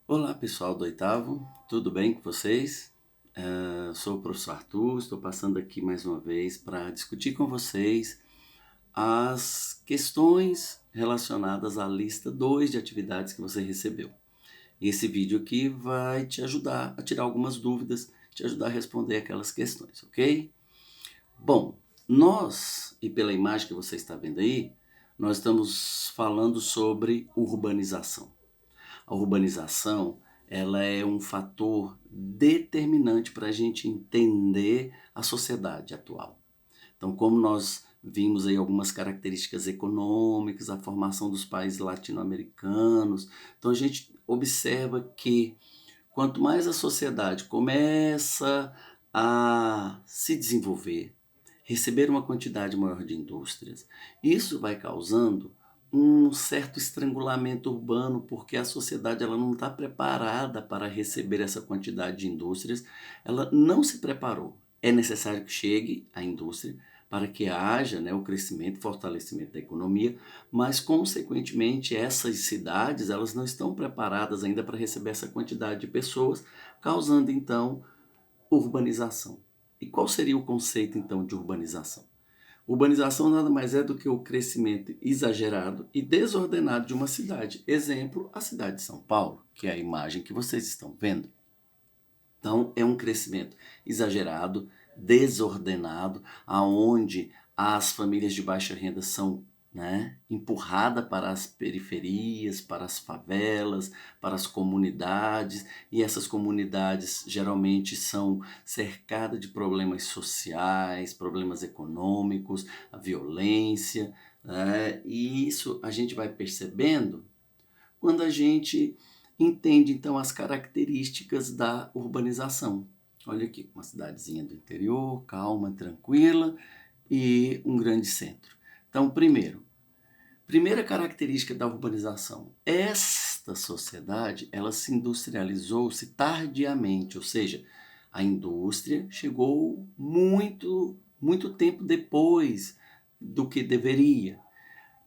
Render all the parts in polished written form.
Olá pessoal do oitavo, tudo bem com vocês? Sou o professor Arthur, estou passando aqui mais uma vez para discutir com vocês as questões relacionadas à lista 2 de atividades que você recebeu. E esse vídeo aqui vai te ajudar a tirar algumas dúvidas, te ajudar a responder aquelas questões, ok? Bom, e pela imagem que você está vendo aí, nós estamos falando sobre urbanização. A urbanização, ela é um fator determinante para a gente entender a sociedade atual. Então, como nós vimos aí algumas características econômicas, a formação dos países latino-americanos, então a gente observa que quanto mais a sociedade começa a se desenvolver, receber uma quantidade maior de indústrias, isso vai causando um certo estrangulamento urbano, porque a sociedade ela não está preparada para receber essa quantidade de indústrias, ela não se preparou. É necessário que chegue a indústria para que haja, né, o crescimento, fortalecimento da economia, mas consequentemente essas cidades elas não estão preparadas ainda para receber essa quantidade de pessoas, causando então urbanização. E qual seria o conceito então de urbanização? Urbanização nada mais é do que o crescimento exagerado e desordenado de uma cidade. Exemplo, a cidade de São Paulo, que é a imagem que vocês estão vendo. Então, é um crescimento exagerado, desordenado, aonde as famílias de baixa renda são, né, empurradas para as periferias, para as favelas, para as comunidades, e essas comunidades geralmente são cercadas de problemas sociais, problemas econômicos, a violência, né? E isso a gente vai percebendo quando a gente entende então as características da urbanização. Olha aqui, uma cidadezinha do interior, calma, tranquila e um grande centro. Então, primeira característica da urbanização. Esta sociedade, ela se industrializou-se tardiamente, ou seja, a indústria chegou muito tempo depois do que deveria.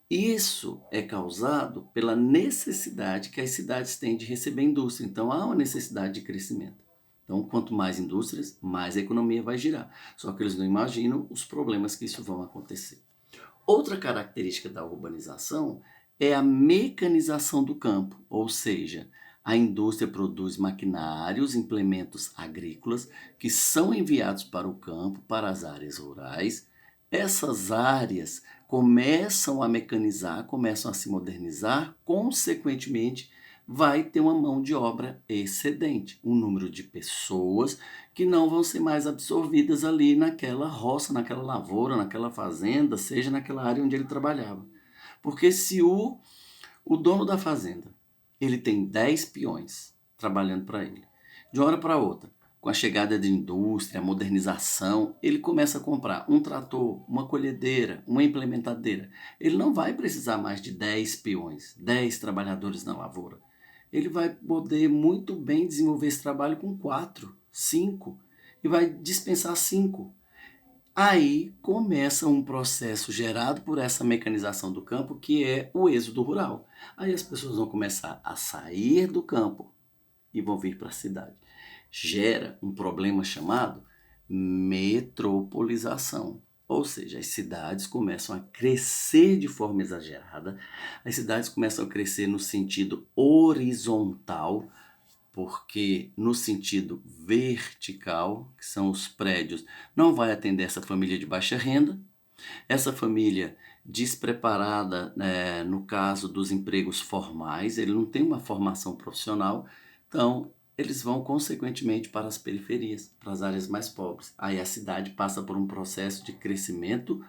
Isso é causado pela necessidade que as cidades têm de receber indústria. Então, há uma necessidade de crescimento. Então, quanto mais indústrias, mais a economia vai girar. Só que eles não imaginam os problemas que isso vão acontecer. Outra característica da urbanização é a mecanização do campo, ou seja, a indústria produz maquinários, implementos agrícolas que são enviados para o campo, para as áreas rurais. Essas áreas começam a mecanizar, começam a se modernizar, consequentemente, vai ter uma mão de obra excedente, um número de pessoas que não vão ser mais absorvidas ali naquela roça, naquela lavoura, naquela fazenda, seja naquela área onde ele trabalhava. Porque se o dono da fazenda ele tem 10 peões trabalhando para ele, de uma hora para outra, com a chegada de indústria, a modernização, ele começa a comprar um trator, uma colhedeira, uma implementadeira. Ele não vai precisar mais de 10 peões, 10 trabalhadores na lavoura. Ele vai poder muito bem desenvolver esse trabalho com 4, 5 e vai dispensar 5. Aí começa um processo gerado por essa mecanização do campo, que é o êxodo rural. Aí as pessoas vão começar a sair do campo e vão vir para a cidade. Gera um problema chamado metropolização. Ou seja, as cidades começam a crescer de forma exagerada, as cidades começam a crescer no sentido horizontal, porque no sentido vertical, que são os prédios, não vai atender essa família de baixa renda, essa família despreparada, no caso dos empregos formais, ele não tem uma formação profissional, então eles vão consequentemente para as periferias, para as áreas mais pobres. Aí a cidade passa por um processo de crescimento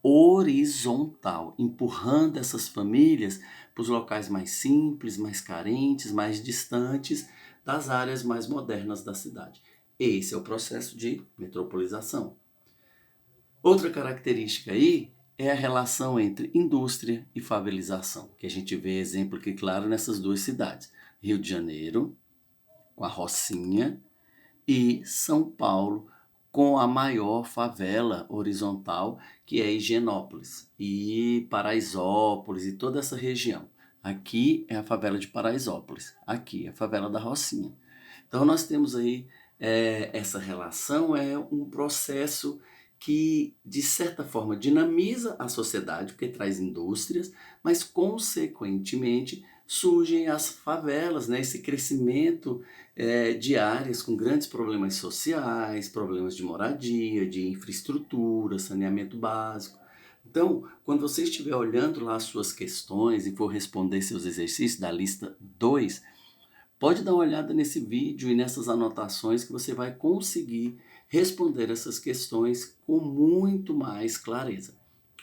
horizontal, empurrando essas famílias para os locais mais simples, mais carentes, mais distantes das áreas mais modernas da cidade. Esse é o processo de metropolização. Outra característica aí é a relação entre indústria e favelização, que a gente vê exemplo aqui claro nessas duas cidades. Rio de Janeiro, com a Rocinha, e São Paulo, com a maior favela horizontal, que é Higienópolis, e Paraisópolis, e toda essa região. Aqui é a favela de Paraisópolis, aqui é a favela da Rocinha. Então nós temos aí essa relação é um processo que, de certa forma, dinamiza a sociedade, porque traz indústrias, mas, consequentemente, surgem as favelas, né? Esse crescimento de áreas com grandes problemas sociais, problemas de moradia, de infraestrutura, saneamento básico. Então, quando você estiver olhando lá as suas questões e for responder seus exercícios da lista 2, pode dar uma olhada nesse vídeo e nessas anotações que você vai conseguir responder essas questões com muito mais clareza,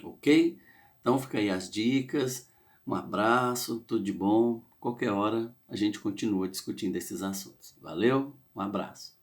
ok? Então fica aí as dicas, um abraço, tudo de bom. Qualquer hora a gente continua discutindo esses assuntos. Valeu, um abraço.